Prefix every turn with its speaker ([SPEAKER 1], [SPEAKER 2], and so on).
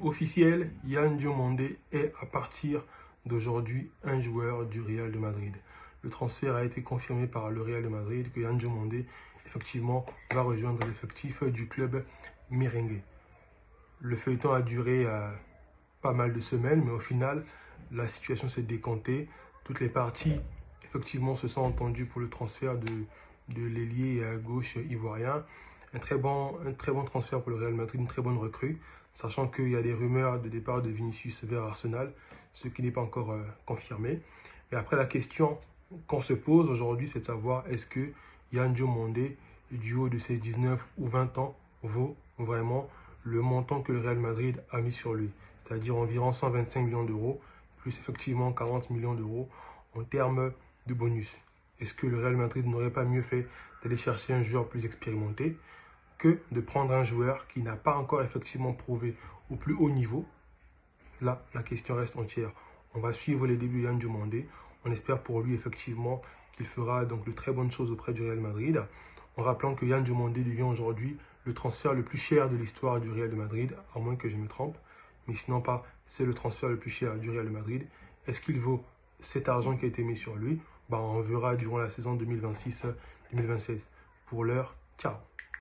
[SPEAKER 1] Officiel, Yan Diomandé est à partir d'aujourd'hui un joueur du Real de Madrid. Le transfert a été confirmé par le Real de Madrid que Yan Diomandé effectivement va rejoindre l'effectif du club merengue. Le feuilleton a duré pas mal de semaines, mais au final, la situation s'est décantée. Toutes les parties effectivement se sont entendues pour le transfert de l'ailier à gauche ivoirien. Un très bon transfert pour le Real Madrid, une très bonne recrue, sachant qu'il y a des rumeurs de départ de Vinicius vers Arsenal, ce qui n'est pas encore confirmé. Et après, la question qu'on se pose aujourd'hui, c'est de savoir est-ce que Yan Diomandé, du haut de ses 19 ou 20 ans, vaut vraiment le montant que le Real Madrid a mis sur lui, c'est-à-dire environ 125 millions d'euros, plus effectivement 40 millions d'euros en termes de bonus. Est-ce que le Real Madrid n'aurait pas mieux fait d'aller chercher un joueur plus expérimenté que de prendre un joueur qui n'a pas encore effectivement prouvé au plus haut niveau? Là, la question reste entière. On va suivre les débuts de Yan Diomandé. On espère pour lui effectivement qu'il fera donc de très bonnes choses auprès du Real Madrid. En rappelant que Yan Diomandé devient aujourd'hui le transfert le plus cher de l'histoire du Real de Madrid, à moins que je me trompe. Mais sinon pas, c'est le transfert le plus cher du Real de Madrid. Est-ce qu'il vaut cet argent qui a été mis sur lui? On verra durant la saison 2026-2026. Pour l'heure, ciao.